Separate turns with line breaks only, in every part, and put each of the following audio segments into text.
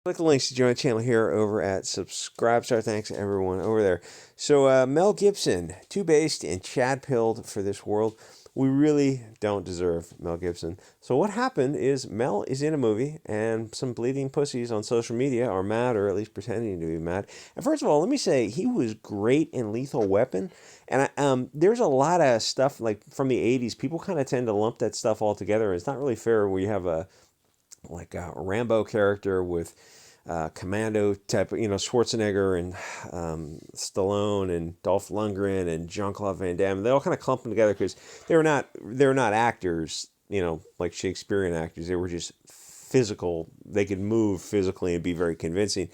Click the links to join the channel here over at Subscribestar. Thanks everyone over there. So Mel Gibson, too based and Chad pilled for this world. We really don't deserve Mel Gibson. So what happened is Mel is in a movie and some bleeding pussies on social media are mad, or at least pretending to be mad. And first of all, let me say he was great in Lethal Weapon. And there's a lot of stuff like from the 80s. People kind of tend to lump that stuff all together. And it's not really fair where you have a Rambo character with Commando type, Schwarzenegger and Stallone and Dolph Lundgren and Jean-Claude Van Damme. They all kind of clump them together because they were not actors, like Shakespearean actors. They were just physical. They could move physically and be very convincing.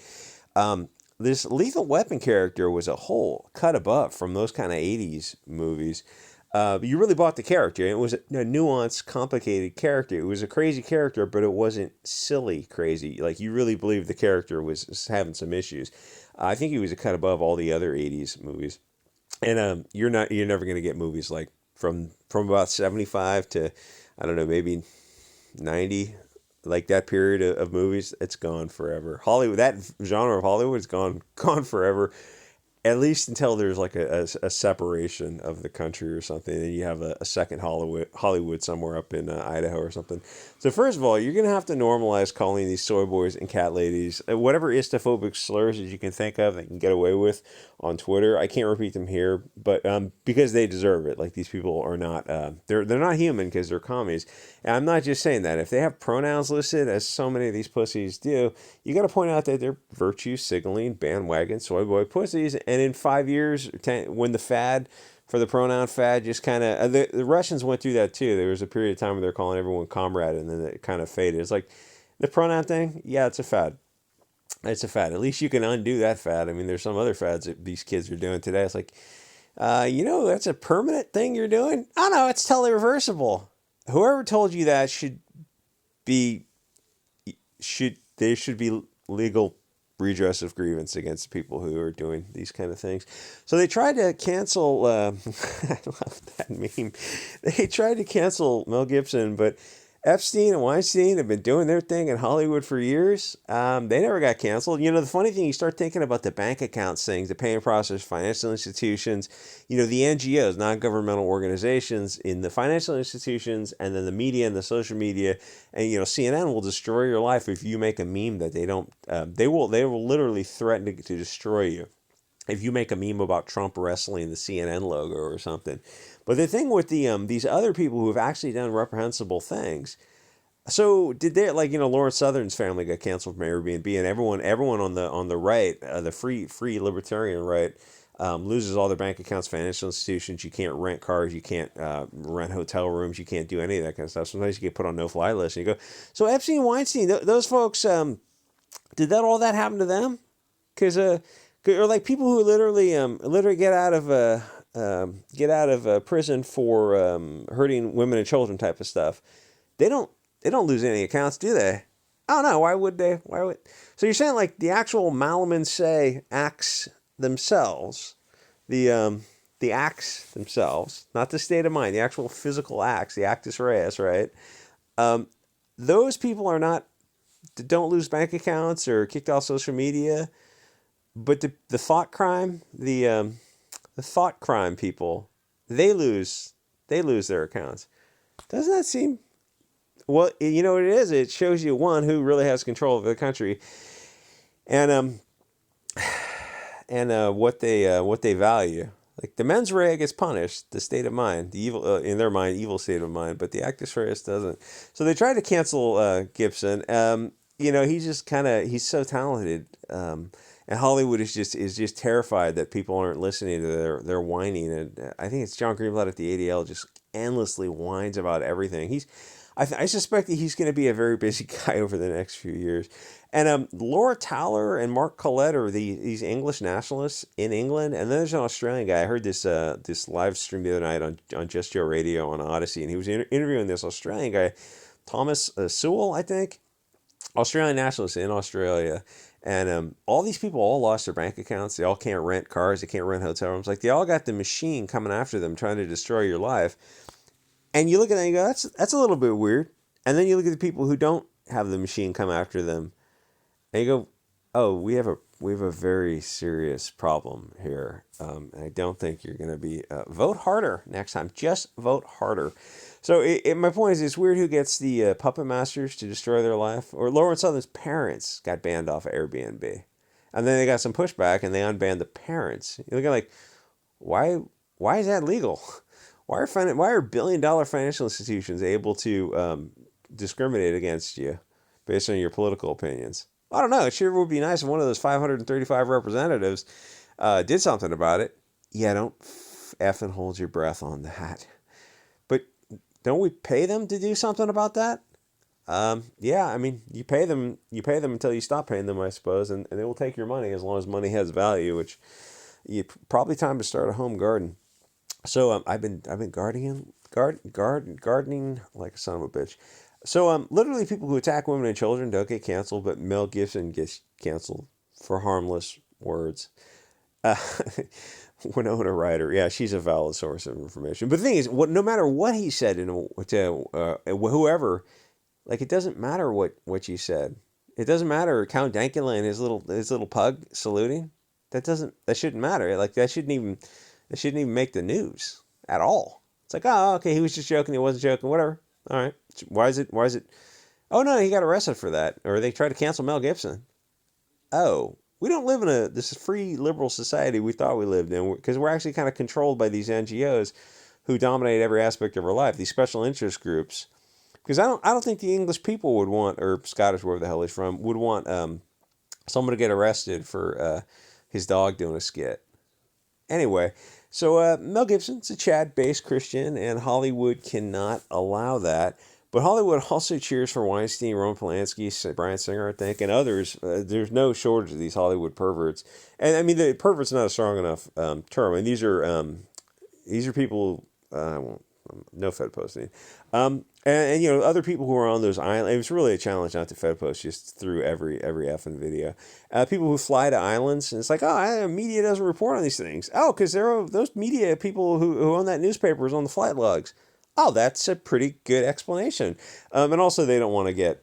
This Lethal Weapon character was a whole cut above from those kind of 80s movies. You really bought the character. It was a nuanced, complicated character. It was a crazy character, but it wasn't silly crazy. Like, you really believed the character was having some issues. I think he was a cut above all the other 80s movies. And you're never going to get movies like from about 75 to, I don't know, maybe 90. Like that period of movies, it's gone forever. Hollywood, that genre of Hollywood is gone forever. At least until there's like a separation of the country or something, and you have a second Hollywood somewhere up in Idaho or something. So first of all, you're going to have to normalize calling these soy boys and cat ladies whatever istophobic slurs that you can think of that you can get away with on Twitter. I can't repeat them here, but because they deserve it. Like, these people are not they're not human because they're commies. And I'm not just saying that. If they have pronouns listed, as so many of these pussies do, you got to point out that they're virtue signaling bandwagon soy boy pussies. And in 5 years, when the fad for the pronoun fad just kind of, the Russians went through that too. There was a period of time where they're calling everyone comrade, and then it kind of faded. It's like the pronoun thing. Yeah, it's a fad. It's a fad. At least you can undo that fad. I mean, there's some other fads that these kids are doing today. It's like, that's a permanent thing you're doing. Oh no, it's totally reversible. Whoever told you that be there should be legal redress of grievance against people who are doing these kind of things. So they tried to cancel. I love that meme. They tried to cancel Mel Gibson, but Epstein and Weinstein have been doing their thing in Hollywood for years. They never got canceled. The funny thing, you start thinking about the bank accounts things, the payment process, financial institutions, the NGOs, non-governmental organizations in the financial institutions, and then the media and the social media. And, CNN will destroy your life if you make a meme that they don't, they will literally threaten to destroy you if you make a meme about Trump wrestling the CNN logo or something. But the thing with these other people who have actually done reprehensible things, so did they, like, Lawrence Southern's family got canceled from Airbnb, and everyone on the right, the free libertarian right, loses all their bank accounts, financial institutions. You can't rent cars, you can't rent hotel rooms, you can't do any of that kind of stuff. Sometimes you get put on no-fly lists, and you go, so Epstein, Weinstein, those folks, did all that happen to them? Because or like people who literally get out of prison for hurting women and children type of stuff. They don't lose any accounts, do they? I don't know. Why would they? Why would? So you're saying like the actual Malaman say acts themselves, the acts themselves, not the state of mind, the actual physical acts, the actus reus, right? Those people don't lose bank accounts or kicked off social media. But the thought crime, the thought crime people, they lose their accounts. Doesn't that seem? Well, you know what it is. It shows you, one, who really has control of the country, and what they value. Like the mens rea gets punished, the state of mind, the evil in their mind, evil state of mind, but the actus reus doesn't. So they tried to cancel Gibson. He's just he's so talented. And Hollywood is just terrified that people aren't listening to their whining. And I think it's John Greenblatt at the ADL just endlessly whines about everything. I suspect that he's going to be a very busy guy over the next few years. And Laura Towler and Mark Collette are these English nationalists in England. And then there's an Australian guy. I heard this live stream the other night on Just Joe Radio on Odyssey. And he was interviewing this Australian guy, Thomas Sewell, I think. Australian nationalists in Australia. And all these people all lost their bank accounts. They all can't rent cars. They can't rent hotel rooms. Like, they all got the machine coming after them, trying to destroy your life. And you look at that and you go, that's a little bit weird. And then you look at the people who don't have the machine come after them. And you go, oh, we have a very serious problem here. And I don't think you're going to be vote harder next time. Just vote harder. So my point is, it's weird who gets the puppet masters to destroy their life. Or Lawrence Southern's parents got banned off of Airbnb, and then they got some pushback and they unbanned the parents. You're looking like, why? Why is that legal? Why are billion-dollar financial institutions able to discriminate against you based on your political opinions? I don't know. It sure would be nice if one of those 535 representatives did something about it. Yeah, don't effing hold your breath on that. But don't we pay them to do something about that? Yeah, I mean, you pay them until you stop paying them, I suppose, and they will take your money as long as money has value, which you probably time to start a home garden. So I've been gardening like a son of a bitch. So literally people who attack women and children don't get canceled, but Mel Gibson gets canceled for harmless words. Uh, Winona Ryder, yeah, she's a valid source of information. But the thing is, no matter what he said to whoever, like it doesn't matter what you said. It doesn't matter Count Dankula and his little pug saluting. That shouldn't matter. Like that shouldn't even make the news at all. It's like, oh, okay, he was just joking, he wasn't joking, whatever. All right. Why is it? Oh no, he got arrested for that, or they tried to cancel Mel Gibson. Oh, we don't live in this free liberal society we thought we lived in, because we're actually kind of controlled by these NGOs who dominate every aspect of our life. These special interest groups. Because I don't think the English people would want, or Scottish, wherever the hell he's from, would want someone to get arrested for his dog doing a skit. Anyway, so Mel Gibson's a Chad-based Christian, and Hollywood cannot allow that. But Hollywood also cheers for Weinstein, Roman Polanski, Bryan Singer, I think, and others. There's no shortage of these Hollywood perverts. And I mean, the pervert's not a strong enough term. And these are people. I won't. No Fed posting. And other people who are on those islands. It was really a challenge not to Fed post just through every effing video. People who fly to islands, and it's like, oh, media doesn't report on these things. Oh, because there are those media people who own that newspaper is on the flight logs. Oh, that's a pretty good explanation. And also, they don't want to get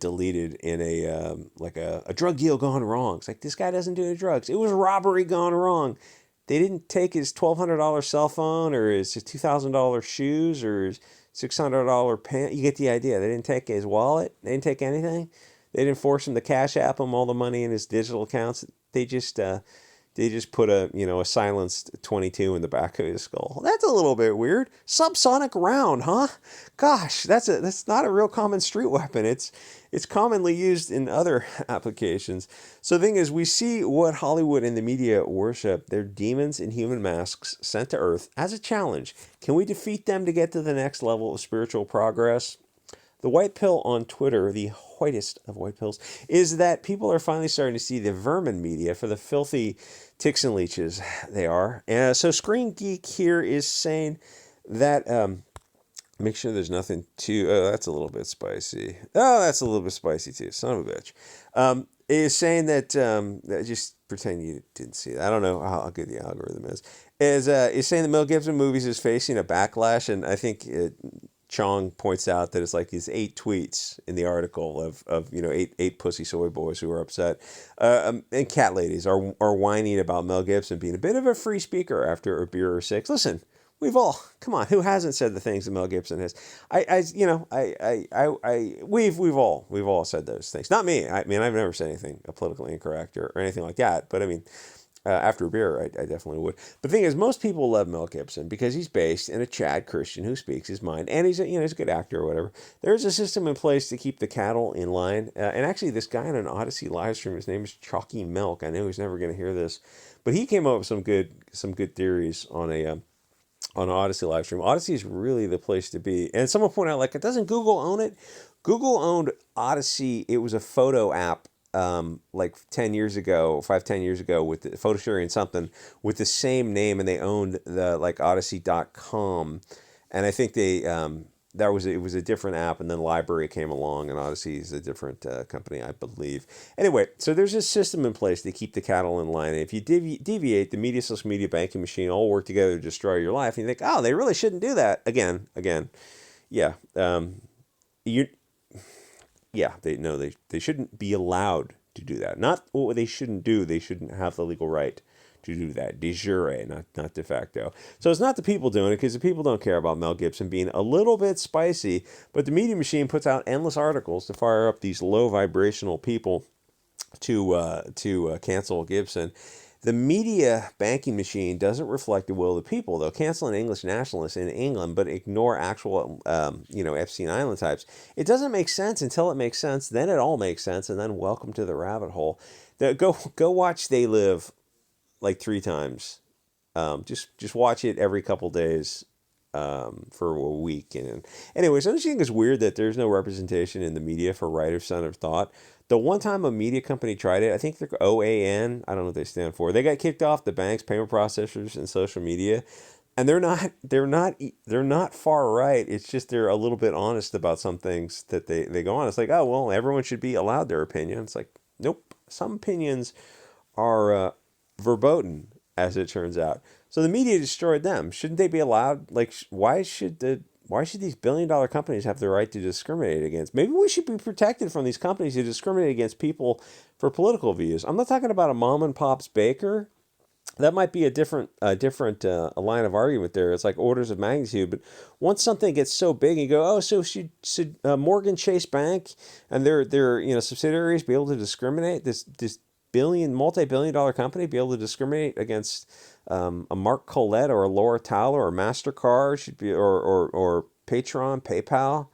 deleted in a drug deal gone wrong. It's like, this guy doesn't do any drugs. It was robbery gone wrong. They didn't take his $1,200 cell phone or his $2,000 shoes or his $600 pants. You get the idea. They didn't take his wallet. They didn't take anything. They didn't force him to cash app him all the money in his digital accounts. They just put a silenced 22 in the back of his skull. That's a little bit weird. Subsonic round, huh? Gosh, that's not a real common street weapon. It's commonly used in other applications. So the thing is, we see what Hollywood and the media worship. They're demons in human masks sent to Earth as a challenge. Can we defeat them to get to the next level of spiritual progress? The white pill on Twitter, the whitest of white pills, is that people are finally starting to see the vermin media for the filthy ticks and leeches they are. So Screen Geek here is saying that, make sure there's nothing too, oh, that's a little bit spicy. Oh, that's a little bit spicy too, son of a bitch. Is saying that, just pretend you didn't see that. I don't know how good the algorithm is. Is saying that Mel Gibson movies is facing a backlash, and I think Chong points out that it's like these 8 tweets in the article of eight pussy soy boys who are upset, and cat ladies are whining about Mel Gibson being a bit of a free speaker after a beer or 6. Listen, come on, who hasn't said the things that Mel Gibson has? We've all said those things. Not me. I mean, I've never said anything politically incorrect or anything like that. But I mean, after a beer, I definitely would. But the thing is, most people love Mel Gibson because he's based in a Chad Christian who speaks his mind, and he's a good actor or whatever. There's a system in place to keep the cattle in line. And actually, this guy on an Odyssey live stream, his name is Chalky Milk. I know he's never going to hear this, but he came up with some good theories on an Odyssey live stream. Odyssey is really the place to be. And someone pointed out, like, doesn't Google own it? Google owned Odyssey. It was a photo app like 10 years ago, 10 years ago, with the photo sharing something with the same name, and they owned the like odyssey.com. And I think it was a different app, and then Library came along, and Odyssey is a different company, I believe. Anyway, so there's a system in place to keep the cattle in line. And if you deviate, the media, social media, banking machine all work together to destroy your life. And you think, oh, they really shouldn't do that. Again, yeah. You Yeah, they shouldn't be allowed to do that. Not what they shouldn't do. They shouldn't have the legal right to do that de jure, not de facto. So it's not the people doing it because the people don't care about Mel Gibson being a little bit spicy, but the media machine puts out endless articles to fire up these low vibrational people to cancel Gibson. The media banking machine doesn't reflect the will of the people. They'll cancel an English nationalist in England, but ignore actual, Epstein Island types. It doesn't make sense until it makes sense. Then it all makes sense, and then welcome to the rabbit hole. Go watch They Live like 3 times. Just watch it every couple days for a week. And anyways, I just think it's weird that there's no representation in the media for writer son of thought. The one time a media company tried it, I think they're OAN. I don't know what they stand for. They got kicked off the banks, payment processors, and social media, and they're not far right. It's just they're a little bit honest about some things that they go on. It's like, oh well, everyone should be allowed their opinion. It's like, nope. Some opinions are verboten, as it turns out. So the media destroyed them. Shouldn't they be allowed? Like, why should these billion-dollar companies have the right to discriminate against? Maybe we should be protected from these companies who discriminate against people for political views. I'm not talking about a mom and pop's baker. That might be a different a line of argument there. It's like orders of magnitude. But once something gets so big, you go, oh, so should Morgan Chase Bank and their subsidiaries be able to discriminate? This multi-billion-dollar company be able to discriminate against a Mark Collette or a Laura Tyler or MasterCard should be or Patreon, PayPal?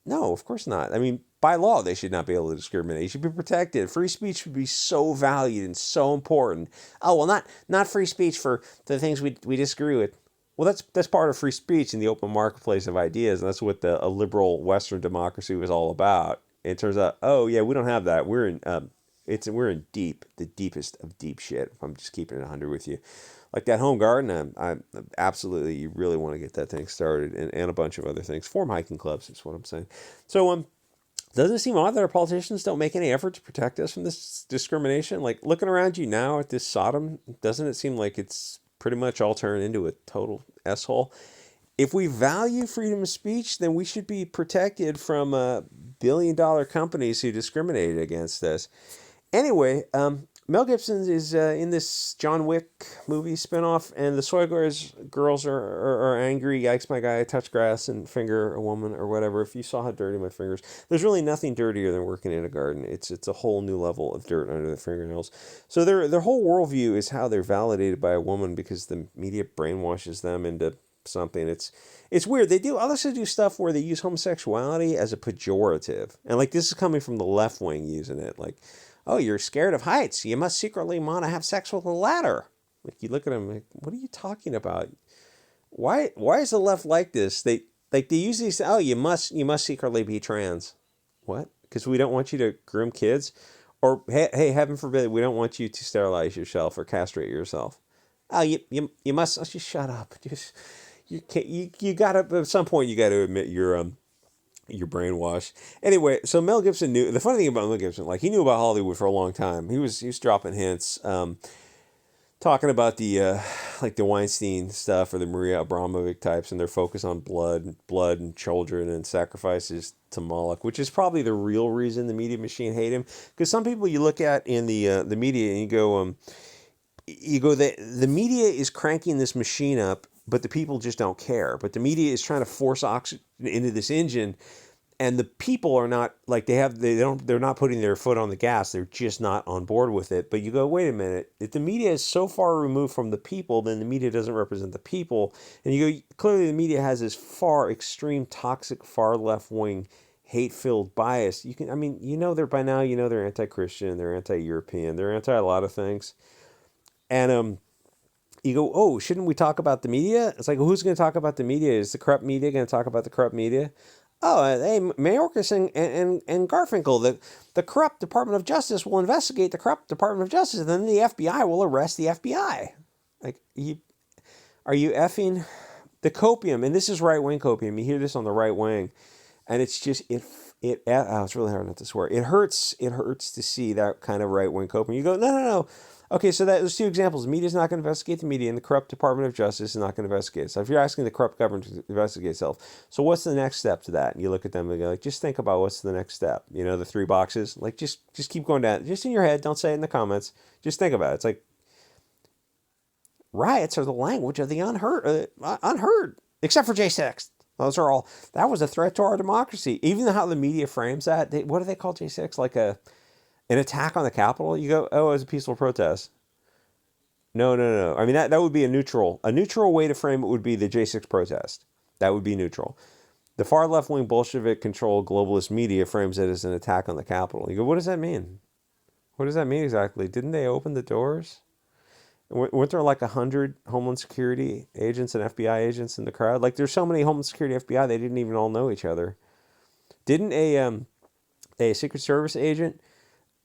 No, of course not. I mean, by law, they should not be able to discriminate. You should be protected. Free speech should be so valued and so important. Oh, well, not free speech for the things we disagree with. Well, that's part of free speech in the open marketplace of ideas, and that's what a liberal Western democracy was all about. It turns out, oh yeah, we don't have that. We're in the deepest of deep shit. If I'm just keeping it 100 with you. Like that home garden, I absolutely, you really want to get that thing started, and a bunch of other things. Form hiking clubs is what I'm saying. So, doesn't it seem odd that our politicians don't make any effort to protect us from this discrimination? Like, looking around you now at this Sodom, doesn't it seem like it's pretty much all turned into a total S-hole? If we value freedom of speech, then we should be protected from billion-dollar companies who discriminate against us. Anyway, Mel Gibson is in this John Wick movie spinoff, and the Soy girls are angry. Yikes, my guy, I touch grass and finger a woman or whatever. If you saw how dirty my fingers, there's really nothing dirtier than working in a garden. It's a whole new level of dirt under the fingernails. So their whole worldview is how they're validated by a woman because the media brainwashes them into something. It's weird. They also do stuff where they use homosexuality as a pejorative, and like this is coming from the left wing using it, like, oh, you're scared of heights. You must secretly want to have sex with a ladder. Like, you look at them like, what are you talking about? Why is the left like this? They use these. Oh, you must secretly be trans. What? Because we don't want you to groom kids, or hey, heaven forbid, we don't want you to sterilize yourself or castrate yourself. Oh, you must. Oh, just shut up. Just you can't. You gotta, at some point you got to admit you're brainwashed. Anyway, so Mel Gibson knew. The funny thing about Mel Gibson, like, he knew about Hollywood for a long time. He was dropping hints, talking about the Weinstein stuff or the Maria Abramovic types and their focus on blood and children and sacrifices to Moloch, which is probably the real reason the media machine hate him. Because some people you look at in the media and you go the media is cranking this machine up, but the people just don't care. But the media is trying to force oxygen into this engine, and the people are not, like, they're not putting their foot on the gas. They're just not on board with it. But you go, wait a minute. If the media is so far removed from the people, then the media doesn't represent the people. And you go, clearly the media has this far extreme, toxic, far left wing, hate-filled bias. By now they're anti-Christian, they're anti-European, they're anti a lot of things. And you go, oh, shouldn't we talk about the media? It's like, well, who's going to talk about the media? Is the corrupt media going to talk about the corrupt media? Oh, hey, Mayorkas and Garfinkel, the corrupt Department of Justice will investigate the corrupt Department of Justice, and then the FBI will arrest the FBI. Like, are you effing the copium? And this is right-wing copium. You hear this on the right wing, and it's just, it's really hard not to swear. It hurts to see that kind of right wing coping. You go, no, no, no. Okay, so those two examples. The media's not going to investigate the media, and the corrupt Department of Justice is not going to investigate itself. If you're asking the corrupt government to investigate itself, so what's the next step to that? And you look at them and go, like, just think about what's the next step. You know, the three boxes. Like, just keep going down. Just in your head. Don't say it in the comments. Just think about it. It's like riots are the language of the unheard, except for J6. Those are all. That was a threat to our democracy. Even how the media frames that. What do they call J6? Like an attack on the Capitol. You go, oh, it was a peaceful protest. No, no, no. I mean, that would be a neutral way to frame it would be the J6 protest. That would be neutral. The far left-wing Bolshevik-controlled globalist media frames it as an attack on the Capitol. You go, what does that mean? What does that mean exactly? Didn't they open the doors? Weren't there like 100 Homeland Security agents and FBI agents in the crowd? Like, there's so many Homeland Security FBI, they didn't even all know each other. Didn't a Secret Service agent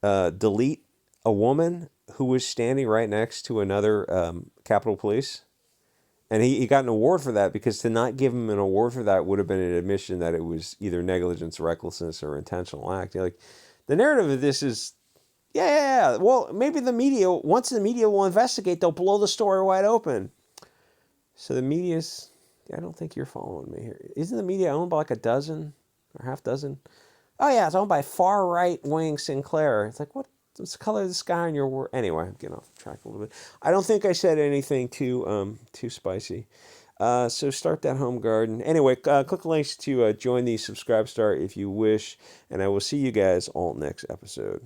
delete a woman who was standing right next to another Capitol Police? And he got an award for that, because to not give him an award for that would have been an admission that it was either negligence, recklessness, or intentional act. Like, the narrative of this is, yeah. Well, maybe once the media will investigate, they'll blow the story wide open. So the media's, I don't think you're following me here. Isn't the media owned by like a dozen or half dozen? Oh yeah, it's owned by far right wing Sinclair. It's like, what's the color of the sky in your world? Anyway, I'm getting off track a little bit. I don't think I said anything too spicy. So start that home garden. Anyway, click the links to join the Subscribe Star if you wish, and I will see you guys all next episode.